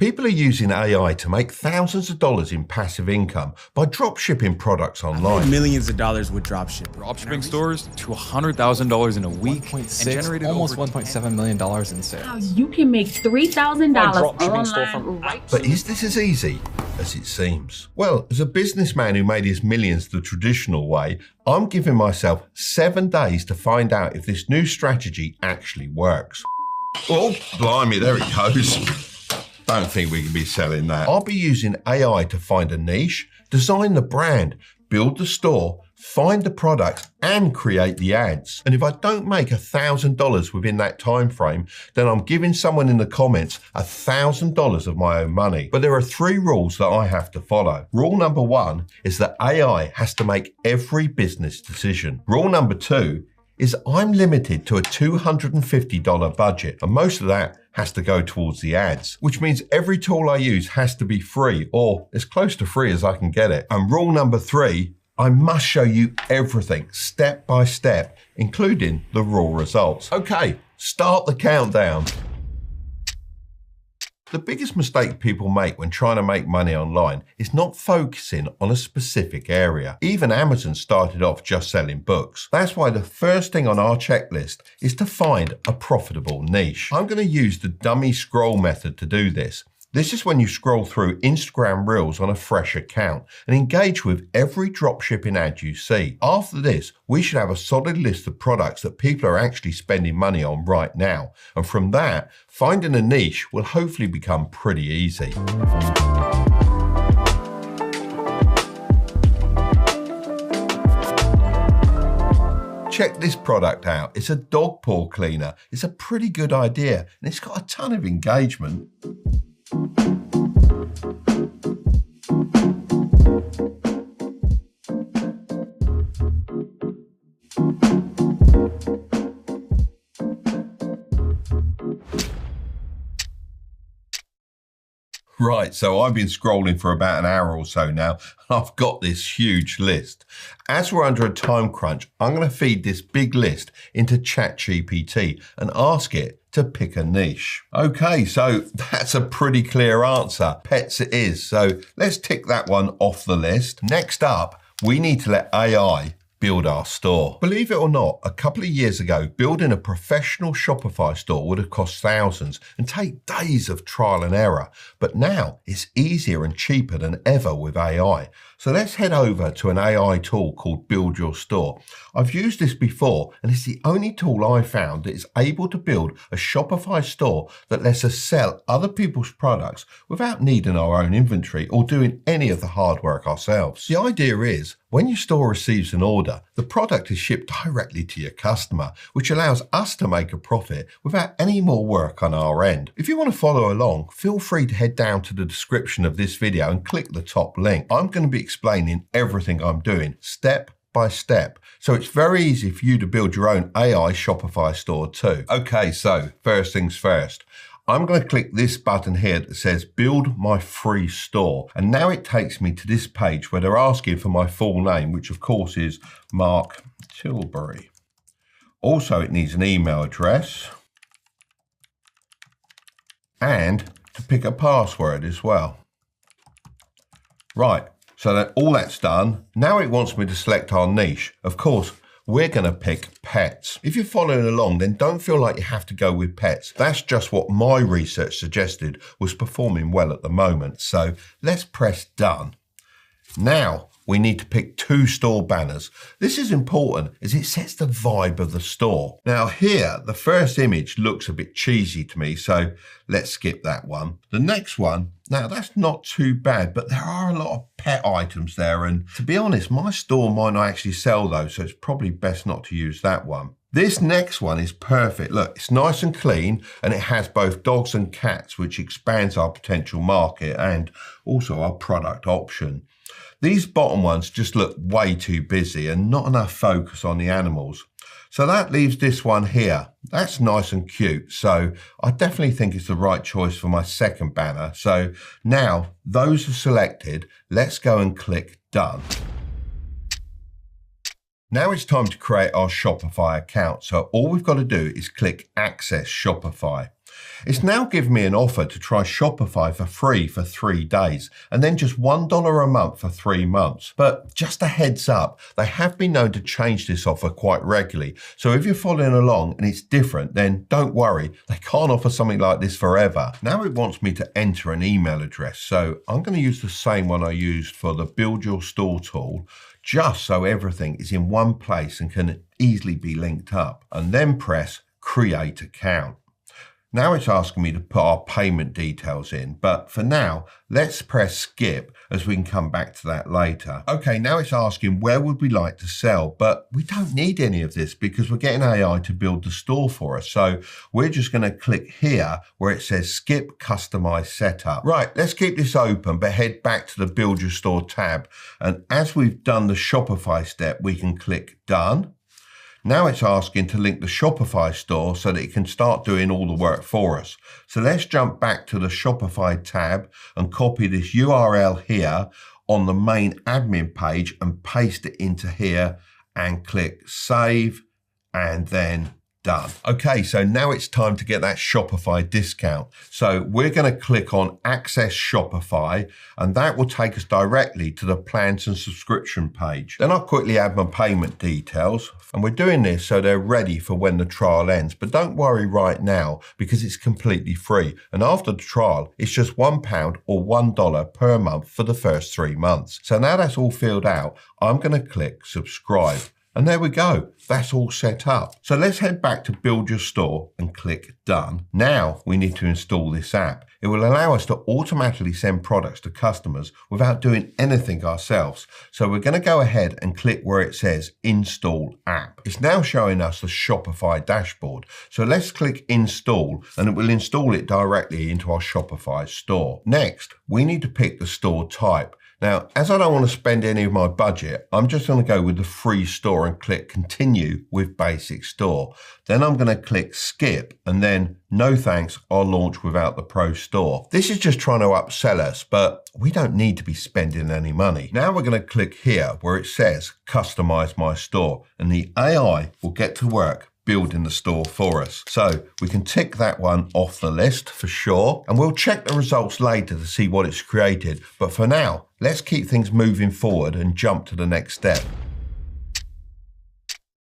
People are using AI to make thousands of dollars in passive income by dropshipping products online. Millions of dollars with dropshipping. Dropshipping stores to $100,000 in a week and generated almost $1.7 million in sales. You can make $3,000 online. But is this as easy as it seems? Well, as a businessman who made his millions the traditional way, I'm giving myself 7 days to find out if this new strategy actually works. Oh, blimey, there it goes. Don't think we can be selling that. I'll be using AI to find a niche, design the brand, build the store, find the products, and create the ads. And if I don't make $1,000 within that time frame, then I'm giving someone in the comments $1,000 of my own money. But there are 3 rules that I have to follow. Rule number 1 is that AI has to make every business decision. Rule number 2 is I'm limited to a $250 budget, and most of that has to go towards the ads, which means every tool I use has to be free or as close to free as I can get it. And rule number 3, I must show you everything step by step, including the raw results. Okay, start the countdown. The biggest mistake people make when trying to make money online is not focusing on a specific area. Even Amazon started off just selling books. That's why the first thing on our checklist is to find a profitable niche. I'm going to use the dummy scroll method to do this. This is when you scroll through Instagram Reels on a fresh account and engage with every dropshipping ad you see. After this, we should have a solid list of products that people are actually spending money on right now. And from that, finding a niche will hopefully become pretty easy. Check this product out. It's a dog paw cleaner. It's a pretty good idea and it's got a ton of engagement. Right, so I've been scrolling for about an hour or so now, and I've got this huge list. As we're under a time crunch, I'm going to feed this big list into ChatGPT and ask it to pick a niche. Okay, so that's a pretty clear answer. Pets it is. So let's tick that one off the list. Next up, we need to let AI build our store. Believe it or not, a couple of years ago, building a professional Shopify store would have cost thousands and take days of trial and error. But now it's easier and cheaper than ever with AI. So let's head over to an AI tool called Build Your Store. I've used this before and it's the only tool I found that is able to build a Shopify store that lets us sell other people's products without needing our own inventory or doing any of the hard work ourselves. The idea is, when your store receives an order, the product is shipped directly to your customer, which allows us to make a profit without any more work on our end. If you want to follow along, feel free to head down to the description of this video and click the top link. I'm going to be explaining everything I'm doing step by step. So it's very easy for you to build your own AI Shopify store too. Okay, so first things first. I'm going to click this button here that says build my free store. And now it takes me to this page where they're asking for my full name, which of course is Mark Tilbury. Also, it needs an email address and to pick a password as well. Right, so that all that's done. Now it wants me to select our niche. Of course, we're going to pick pets. If you're following along, then don't feel like you have to go with pets. That's just what my research suggested was performing well at the moment. So let's press done. Now we need to pick 2 store banners. This is important as it sets the vibe of the store. Now here, the first image looks a bit cheesy to me, so let's skip that one. The next one, now that's not too bad, but there are a lot of pet items there. And to be honest, my store might not actually sell those, so it's probably best not to use that one. This next one is perfect. Look, it's nice and clean and it has both dogs and cats, which expands our potential market and also our product option. These bottom ones just look way too busy and not enough focus on the animals. So that leaves this one here. That's nice and cute. So I definitely think it's the right choice for my second banner. So now those are selected. Let's go and click done. Now it's time to create our Shopify account. So all we've got to do is click Access Shopify. It's now given me an offer to try Shopify for free for 3 days and then just $1 a month for 3 months. But just a heads up, they have been known to change this offer quite regularly. So if you're following along and it's different, then don't worry, they can't offer something like this forever. Now it wants me to enter an email address. So I'm going to use the same one I used for the Build Your Store tool, just so everything is in one place and can easily be linked up, and then press Create Account. Now it's asking me to put our payment details in, but for now, let's press skip as we can come back to that later. Okay, now it's asking where would we like to sell, but we don't need any of this because we're getting AI to build the store for us. So we're just going to click here where it says skip customize setup. Right, let's keep this open, but head back to the Build Your Store tab. And as we've done the Shopify step, we can click done. Now it's asking to link the Shopify store so that it can start doing all the work for us. So let's jump back to the Shopify tab and copy this URL here on the main admin page and paste it into here and click save and then done. Okay, so now it's time to get that Shopify discount. So we're going to click on Access Shopify, and that will take us directly to the plans and subscription page. Then I'll quickly add my payment details, and we're doing this so they're ready for when the trial ends. But don't worry right now because it's completely free. And after the trial, it's just £1 or $1 per month for the first 3 months. So now that's all filled out, I'm going to click subscribe. And there we go, that's all set up. So let's head back to Build Your Store and click Done. Now we need to install this app. It will allow us to automatically send products to customers without doing anything ourselves. So we're going to go ahead and click where it says Install App. It's now showing us the Shopify dashboard. So let's click Install and it will install it directly into our Shopify store. Next, we need to pick the store type. Now, as I don't want to spend any of my budget, I'm just going to go with the free store and click continue with basic store. Then I'm going to click skip and then no thanks, I'll launch without the pro store. This is just trying to upsell us, but we don't need to be spending any money. Now we're going to click here where it says customize my store and the AI will get to work building the store for us. So we can tick that one off the list for sure, and we'll check the results later to see what it's created. But for now, let's keep things moving forward and jump to the next step.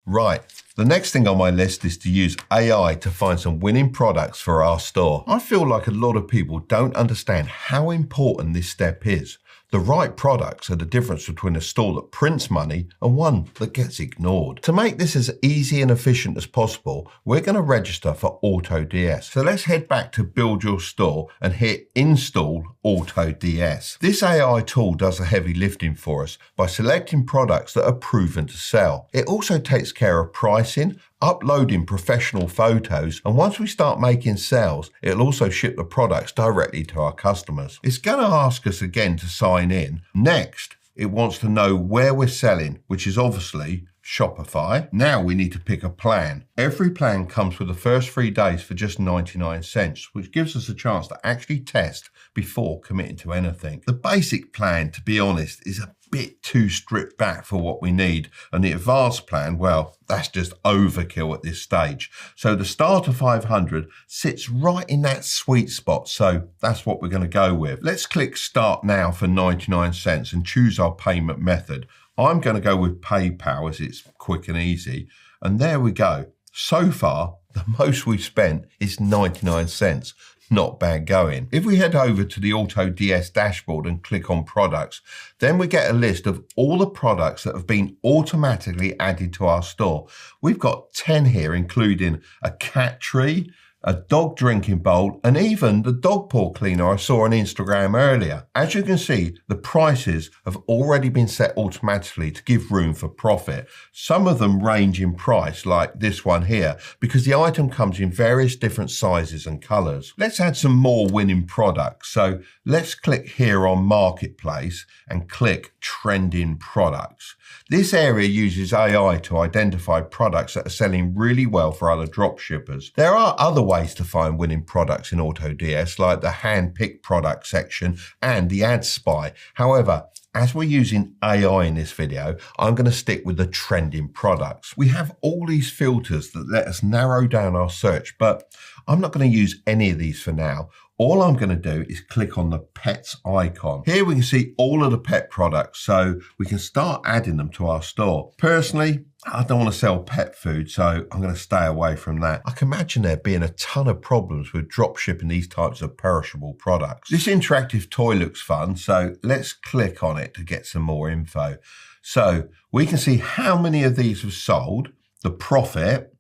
Right, the next thing on my list is to use AI to find some winning products for our store. I feel like a lot of people don't understand how important this step is. The right products are the difference between a store that prints money and one that gets ignored. To make this as easy and efficient as possible, we're going to register for AutoDS. So let's head back to Build Your Store and hit Install AutoDS. This AI tool does the heavy lifting for us by selecting products that are proven to sell. It also takes care of pricing, uploading professional photos, and once we start making sales, it'll also ship the products directly to our customers. It's going to ask us again to sign in. Next, it wants to know where we're selling, which is obviously Shopify. Now we need to pick a plan. Every plan comes with the first 3 days for just 99 cents, which gives us a chance to actually test before committing to anything. The basic plan, to be honest, is a bit too stripped back for what we need. And the advanced plan, well, that's just overkill at this stage. So the starter 500 sits right in that sweet spot. So that's what we're going to go with. Let's click start now for 99 cents and choose our payment method. I'm going to go with PayPal as it's quick and easy. And there we go. So far, the most we've spent is 99 cents. Not bad going. If we head over to the AutoDS dashboard and click on products, then we get a list of all the products that have been automatically added to our store. We've got 10 here, including a cat tree, a dog drinking bowl, and even the dog paw cleaner I saw on Instagram earlier. As you can see, the prices have already been set automatically to give room for profit. Some of them range in price, like this one here, because the item comes in various different sizes and colors. Let's add some more winning products. So let's click here on Marketplace and click Trending Products. This area uses AI to identify products that are selling really well for other dropshippers. There are other ways to find winning products in AutoDS, like the hand-picked product section and the ad spy. However, as we're using AI in this video, I'm going to stick with the trending products. We have all these filters that let us narrow down our search, but I'm not going to use any of these for now. All I'm going to do is click on the pets icon. Here we can see all of the pet products, so we can start adding them to our store. Personally, I don't want to sell pet food, so I'm going to stay away from that. I can imagine there being a ton of problems with drop shipping these types of perishable products. This interactive toy looks fun, so let's click on it to get some more info. So we can see how many of these have sold, the profit,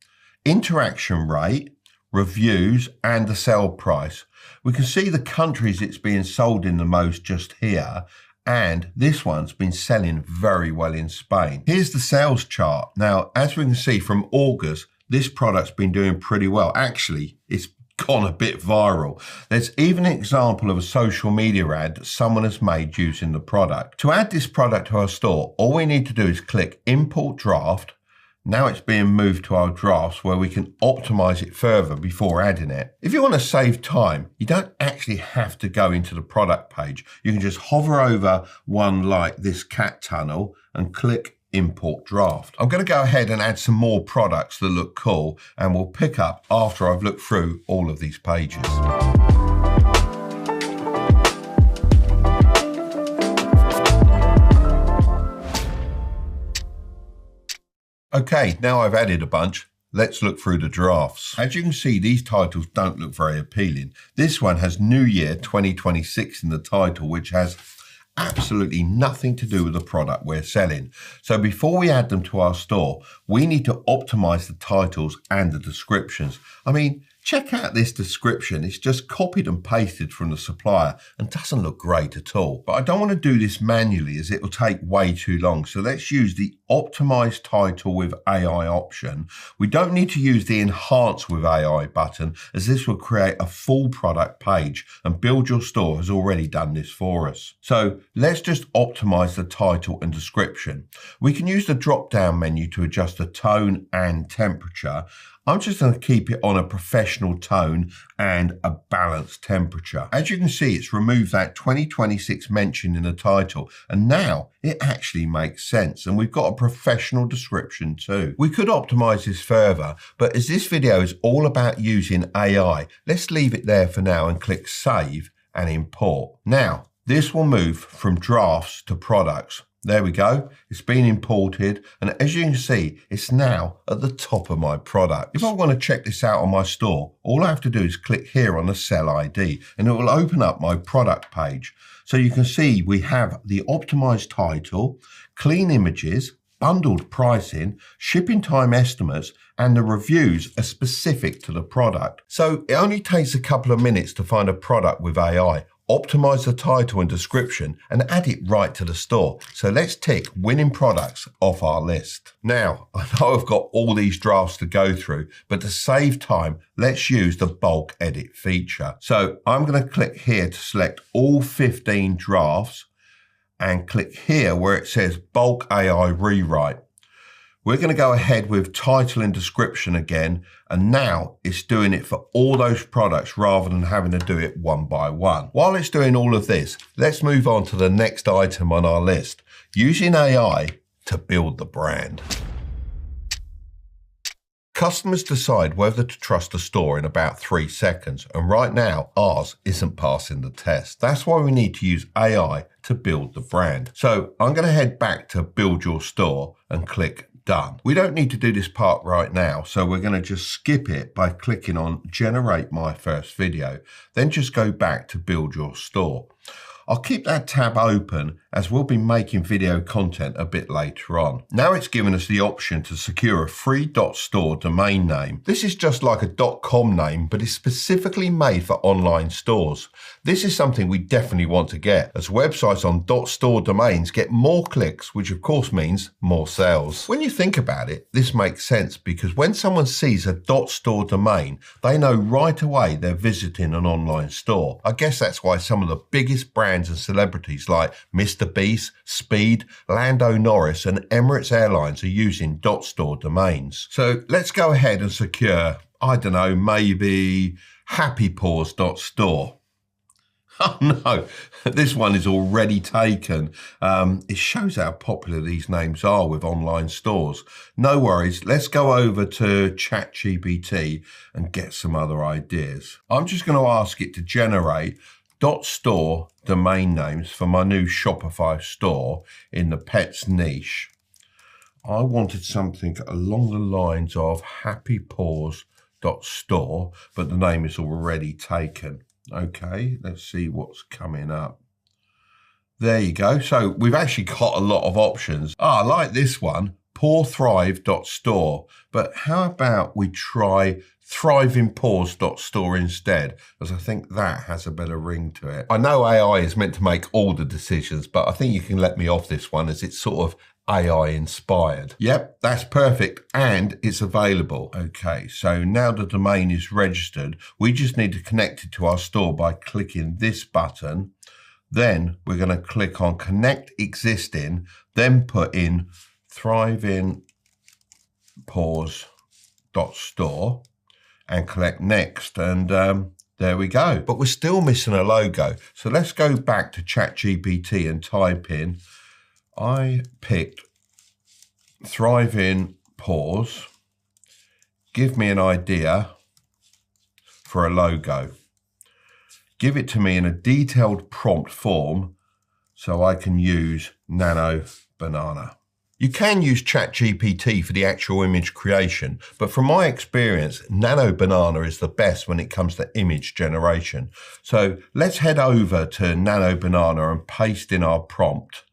interaction rate, reviews, and the sale price. We can see the countries it's being sold in the most just here, and this one's been selling very well in Spain. Here's the sales chart. Now, as we can see from August, this product's been doing pretty well. Actually, it's gone a bit viral. There's even an example of a social media ad that someone has made using the product. To add this product to our store, all we need to do is click Import Draft. Now it's being moved to our drafts where we can optimize it further before adding it. If you want to save time, you don't actually have to go into the product page. You can just hover over one like this cat tunnel and click Import Draft. I'm going to go ahead and add some more products that look cool, and we'll pick up after I've looked through all of these pages. Okay, now I've added a bunch. Let's look through the drafts. As you can see, these titles don't look very appealing. This one has New Year 2026 in the title, which has absolutely nothing to do with the product we're selling. So before we add them to our store, we need to optimize the titles and the descriptions. I mean, check out this description. It's just copied and pasted from the supplier and doesn't look great at all. But I don't want to do this manually as it will take way too long. So let's use the optimize title with AI option. We don't need to use the enhance with AI button, as this will create a full product page, and Build Your Store has already done this for us. So let's just optimize the title and description. We can use the drop down menu to adjust the tone and temperature. I'm just going to keep it on a professional tone and a balanced temperature. As you can see, it's removed that 2026 mention in the title, and now it actually makes sense, and we've got a professional description too. We could optimize this further, but as this video is all about using AI, let's leave it there for now and click Save and Import. Now, this will move from drafts to products. There we go. It's been imported, and as you can see, it's now at the top of my product. If I want to check this out on my store, all I have to do is click here on the Sell ID, and it will open up my product page. So you can see we have the optimized title, clean images, bundled pricing, shipping time estimates, and the reviews are specific to the product. So it only takes a couple of minutes to find a product with AI. Optimize the title and description and add it right to the store. So let's tick winning products off our list. Now, I know I've got all these drafts to go through, but to save time, let's use the bulk edit feature. So I'm going to click here to select all 15 drafts and click here where it says bulk AI rewrite. We're going to go ahead with title and description again, and now it's doing it for all those products rather than having to do it one by one. While it's doing all of this, let's move on to the next item on our list, using AI to build the brand. Customers decide whether to trust a store in about 3 seconds, and right now ours isn't passing the test. That's why we need to use AI to build the brand. So I'm going to head back to Build Your Store and click Done. We don't need to do this part right now, so we're going to just skip it by clicking on Generate My First Video, then just go back to Build Your Store. I'll keep that tab open as we'll be making video content a bit later on. Now it's given us the option to secure a free .store domain name. This is just like a .com name, but is specifically made for online stores. This is something we definitely want to get, as websites on .store domains get more clicks, which of course means more sales. When you think about it, this makes sense, because when someone sees a .store domain, they know right away they're visiting an online store. I guess that's why some of the biggest brands and celebrities like Mr. Beast, Speed, Lando Norris and Emirates Airlines are using .store domains. So let's go ahead and secure, I don't know, maybe happypaws.store. Oh no, this one is already taken. It shows how popular these names are with online stores. No worries, let's go over to ChatGPT and get some other ideas. I'm just going to ask it to generate .store domain names for my new Shopify store in the pets niche. I wanted something along the lines of happypaws.store, but the name is already taken. Okay, let's see what's coming up. There you go. So we've actually got a lot of options. I like this one, pawthrive.store. But how about we try thrivingpaws.store instead, as I think that has a better ring to it. I know AI is meant to make all the decisions, but I think you can let me off this one as it's sort of AI inspired. Yep, that's perfect, and it's available. Okay, so now the domain is registered, we just need to connect it to our store by clicking this button. Then we're going to click on Connect Existing, then put in thrivingpaws.store and click Next, and there we go. But we're still missing a logo. So let's go back to ChatGPT and type in, I picked Thriving Paws. Give me an idea for a logo. Give it to me in a detailed prompt form so I can use Nano Banana. You can use ChatGPT for the actual image creation, but from my experience, Nano Banana is the best when it comes to image generation. So let's head over to Nano Banana and paste in our prompt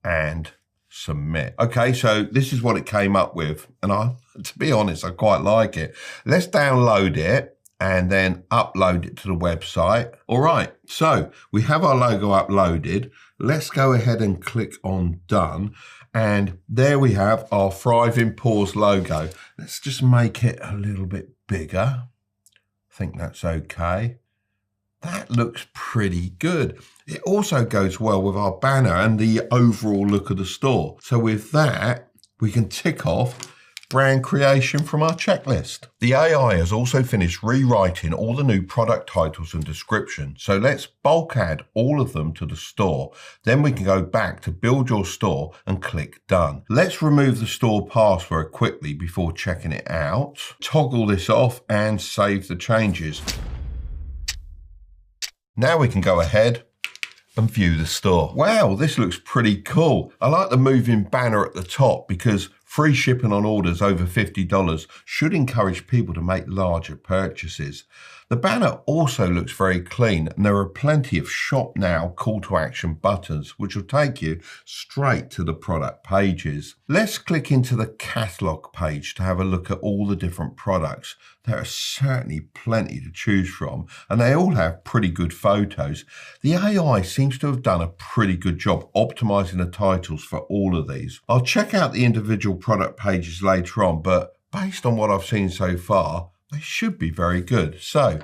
and submit. Okay, so this is what it came up with, and to be honest, I quite like it. Let's download it and then upload it to the website. All right, so we have our logo uploaded. Let's go ahead and click on done. And there we have our Thriving Paws logo. Let's just make it a little bit bigger. I think that's okay. That looks pretty good. It also goes well with our banner and the overall look of the store. So with that, we can tick off brand creation from our checklist. The AI has also finished rewriting all the new product titles and descriptions. So let's bulk add all of them to the store. Then we can go back to build your store and click done. Let's remove the store password quickly before checking it out. Toggle this off and save the changes. Now we can go ahead and view the store. Wow, this looks pretty cool. I like the moving banner at the top because free shipping on orders over $50 should encourage people to make larger purchases. The banner also looks very clean, and there are plenty of shop now call to action buttons, which will take you straight to the product pages. Let's click into the catalog page to have a look at all the different products. There are certainly plenty to choose from, and they all have pretty good photos. The AI seems to have done a pretty good job optimizing the titles for all of these. I'll check out the individual product pages later on, but based on what I've seen so far, they should be very good. So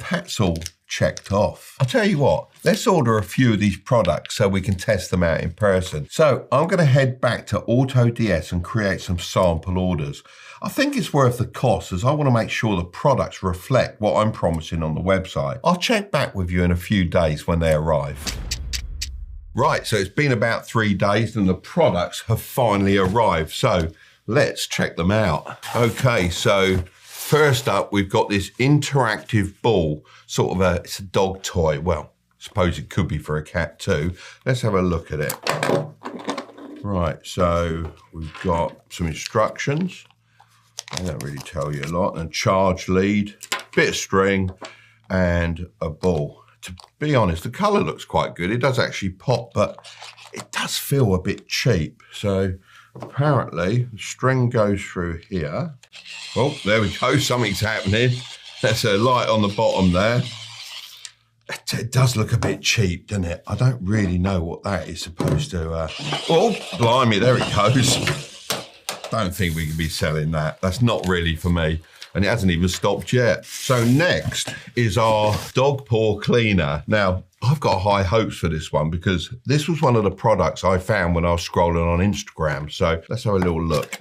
that's all checked off. I'll tell you what, let's order a few of these products so we can test them out in person. So I'm going to head back to AutoDS and create some sample orders. I think it's worth the cost as I want to make sure the products reflect what I'm promising on the website. I'll check back with you in a few days when they arrive. Right, so it's been about 3 days and the products have finally arrived. So let's check them out. Okay, so first up, we've got this interactive ball, sort of it's a dog toy. Well, I suppose it could be for a cat too. Let's have a look at it. Right, so we've got some instructions. They don't really tell you a lot. And charge lead, bit of string, and a ball. To be honest, the colour looks quite good. It does actually pop, but it does feel a bit cheap. So apparently the string goes through here. Oh, there we go, something's happening. There's a light on the bottom there. It does look a bit cheap, doesn't it? I don't really know what that is supposed to... Oh, blimey, there it goes. Don't think we can be selling that. That's not really for me. And it hasn't even stopped yet. So next is our dog paw cleaner. Now, I've got high hopes for this one because this was one of the products I found when I was scrolling on Instagram. So let's have a little look.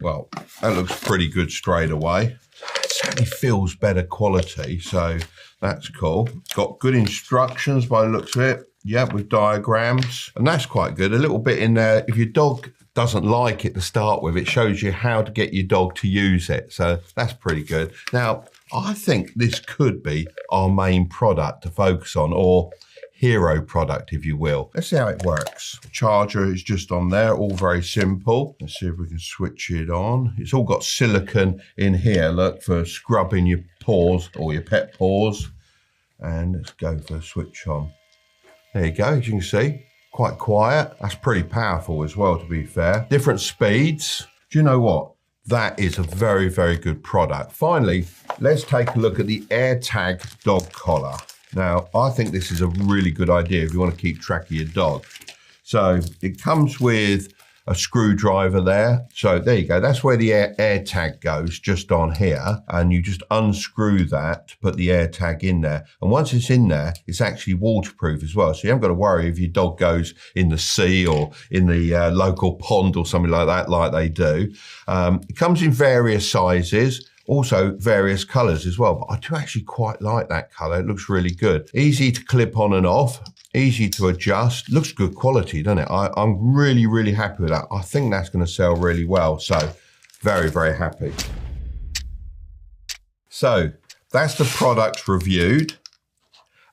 Well, that looks pretty good straight away. Let's certainly feels better quality, so that's cool. It's got good instructions by the looks of it. Yeah, with diagrams, and that's quite good. A little bit in there, if your dog doesn't like it to start with, it shows you how to get your dog to use it. So that's pretty good. Now, I think this could be our main product to focus on, or hero product, if you will. Let's see how it works. The charger is just on there, all very simple. Let's see if we can switch it on. It's all got silicone in here, look, for scrubbing your paws or your pet paws. And let's go for switch on. There you go, as you can see, quite quiet. That's pretty powerful as well, to be fair. Different speeds. Do you know what? That is a very, very good product. Finally, let's take a look at the AirTag dog collar. Now, I think this is a really good idea if you want to keep track of your dog. So it comes with a screwdriver there. So there you go. That's where the AirTag goes, just on here. And you just unscrew that to put the AirTag in there. And once it's in there, it's actually waterproof as well. So you haven't got to worry if your dog goes in the sea or in the local pond or something like that, like they do. It comes in various sizes. Also various colours as well, but I do actually quite like that colour. It looks really good. Easy to clip on and off, easy to adjust. Looks good quality, doesn't it? I'm really, really happy with that. I think that's going to sell really well. So very, very happy. So that's the products reviewed.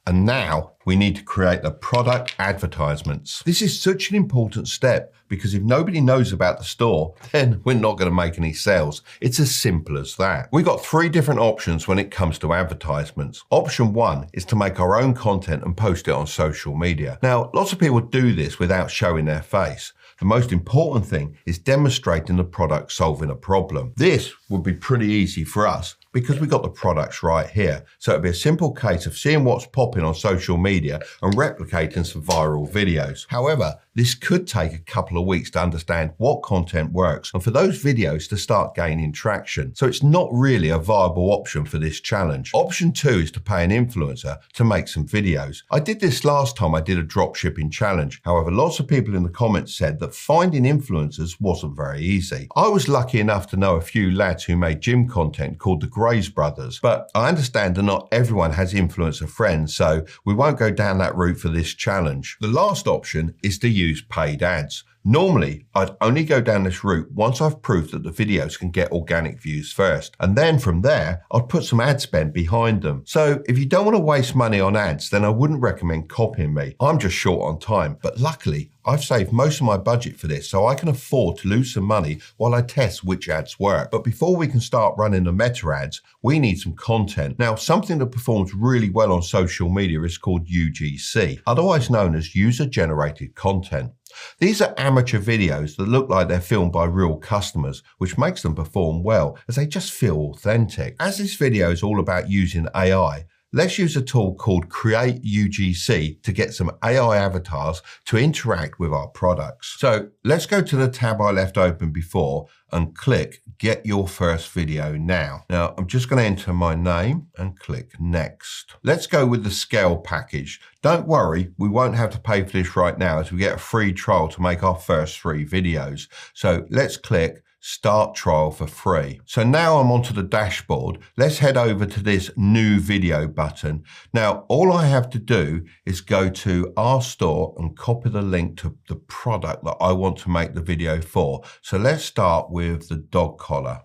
And now we need to create the product advertisements. This is such an important step because if nobody knows about the store, then we're not going to make any sales. It's as simple as that. We've got 3 different options when it comes to advertisements. Option 1 is to make our own content and post it on social media. Now, lots of people do this without showing their face. The most important thing is demonstrating the product solving a problem. This would be pretty easy for us because we got the products right here. So it'd be a simple case of seeing what's popping on social media and replicating some viral videos. However, this could take a couple of weeks to understand what content works and for those videos to start gaining traction. So it's not really a viable option for this challenge. Option 2 is to pay an influencer to make some videos. I did this last time I did a drop shipping challenge. However, lots of people in the comments said that finding influencers wasn't very easy. I was lucky enough to know a few lads who made gym content called the Grays Brothers, but I understand that not everyone has influencer friends, so we won't go down that route for this challenge. The last option is to use paid ads. Normally, I'd only go down this route once I've proved that the videos can get organic views first. And then from there, I'd put some ad spend behind them. So if you don't want to waste money on ads, then I wouldn't recommend copying me. I'm just short on time. But luckily, I've saved most of my budget for this, so I can afford to lose some money while I test which ads work. But before we can start running the meta ads, we need some content. Now, something that performs really well on social media is called UGC, otherwise known as user-generated content. These are amateur videos that look like they're filmed by real customers, which makes them perform well as they just feel authentic. As this video is all about using AI, let's use a tool called Create UGC to get some AI avatars to interact with our products. So let's go to the tab I left open before and click Get Your First Video Now. Now, I'm just going to enter my name and click Next. Let's go with the scale package. Don't worry, we won't have to pay for this right now as we get a free trial to make our first 3 videos. So let's click Start Trial for free. So now I'm onto the dashboard. Let's head over to this New Video button. Now, all I have to do is go to our store and copy the link to the product that I want to make the video for. So let's start with the dog collar.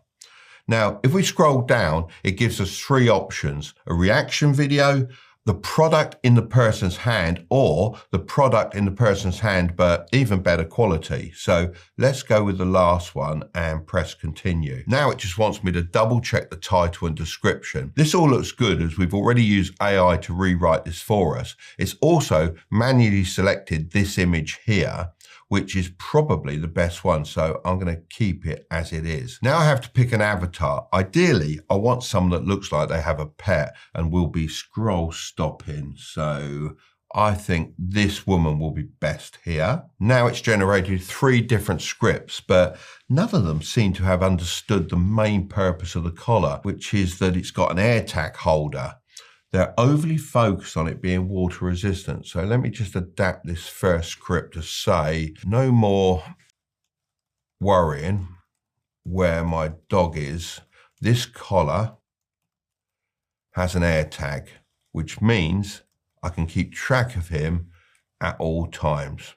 Now, if we scroll down, it gives us 3 options: a reaction video, the product in the person's hand, or the product in the person's hand, but even better quality. So let's go with the last one and press continue. Now it just wants me to double check the title and description. This all looks good as we've already used AI to rewrite this for us. It's also manually selected this image here, which is probably the best one. So I'm going to keep it as it is. Now I have to pick an avatar. Ideally, I want someone that looks like they have a pet and will be scroll stopping. So I think this woman will be best here. Now it's generated 3 different scripts, but none of them seem to have understood the main purpose of the collar, which is that it's got an AirTag holder. They're overly focused on it being water resistant. So let me just adapt this first script to say, no more worrying where my dog is. This collar has an air tag, which means I can keep track of him at all times.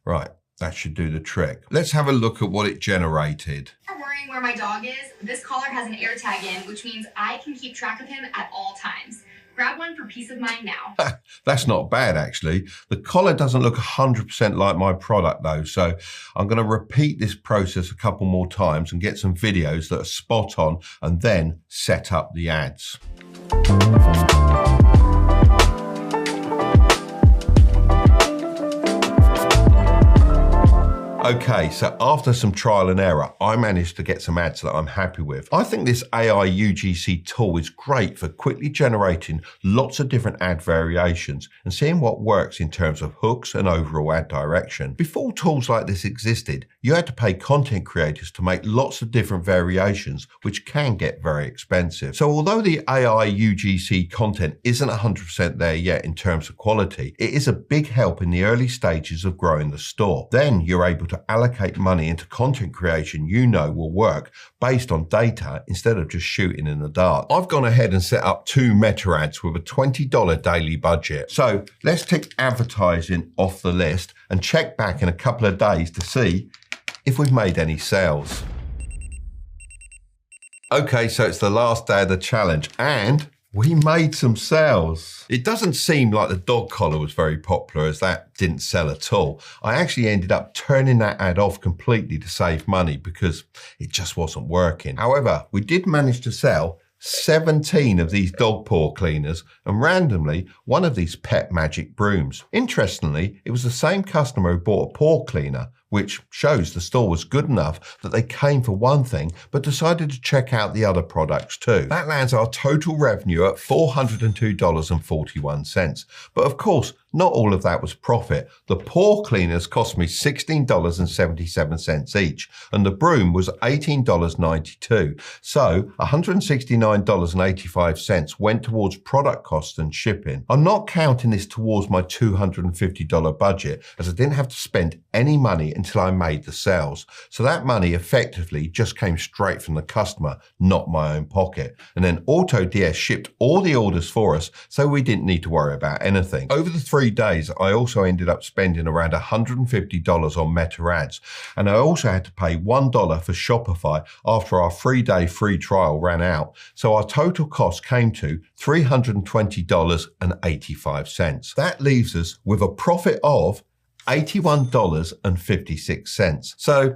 Right, that should do the trick. Let's have a look at what it generated. I'm worrying where my dog is. This collar has an air tag in, which means I can keep track of him at all times. Grab one for peace of mind now. That's not bad, actually. The collar doesn't look 100% like my product, though, so I'm going to repeat this process a couple more times and get some videos that are spot on and then set up the ads. Okay, so after some trial and error, I managed to get some ads that I'm happy with. I think this AI UGC tool is great for quickly generating lots of different ad variations and seeing what works in terms of hooks and overall ad direction. Before tools like this existed, you had to pay content creators to make lots of different variations, which can get very expensive. So although the AI UGC content isn't 100% there yet in terms of quality, it is a big help in the early stages of growing the store. Then you're able to allocate money into content creation you know will work based on data instead of just shooting in the dark. I've gone ahead and set up 2 meta ads with a $20 daily budget. So let's tick advertising off the list and check back in a couple of days to see if we've made any sales. Okay, so it's the last day of the challenge and we made some sales. It doesn't seem like the dog collar was very popular, as that didn't sell at all. I actually ended up turning that ad off completely to save money because it just wasn't working. However, we did manage to sell 17 of these dog paw cleaners and randomly one of these pet magic brooms. Interestingly, it was the same customer who bought a paw cleaner, which shows the store was good enough that they came for one thing but decided to check out the other products too. That lands our total revenue at $402.41. But of course, not all of that was profit. The paw cleaners cost me $16.77 each, and the broom was $18.92. So $169.85 went towards product costs and shipping. I'm not counting this towards my $250 budget, as I didn't have to spend any money until I made the sales. So that money effectively just came straight from the customer, not my own pocket. And then AutoDS shipped all the orders for us, so we didn't need to worry about anything. Over the 3 days, I also ended up spending around $150 on meta ads. And I also had to pay $1 for Shopify after our 3-day free trial ran out. So our total cost came to $320.85. That leaves us with a profit of $81.56. So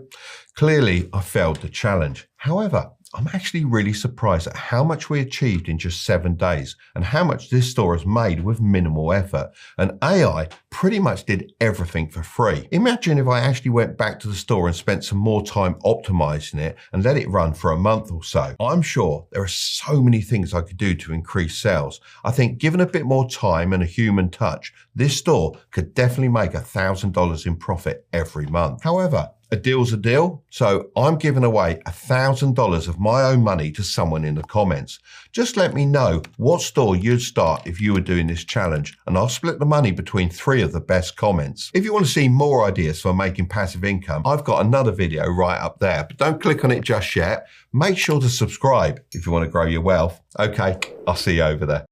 clearly I failed the challenge. However, I'm actually really surprised at how much we achieved in just 7 days and how much this store has made with minimal effort. And AI pretty much did everything for free. Imagine if I actually went back to the store and spent some more time optimizing it and let it run for a month or so. I'm sure there are so many things I could do to increase sales. I think given a bit more time and a human touch, this store could definitely make $1,000 in profit every month. However, a deal's a deal, so I'm giving away $1,000 of my own money to someone in the comments. Just let me know what store you'd start if you were doing this challenge, and I'll split the money between 3 of the best comments. If you want to see more ideas for making passive income, I've got another video right up there, but don't click on it just yet. Make sure to subscribe if you want to grow your wealth. Okay, I'll see you over there.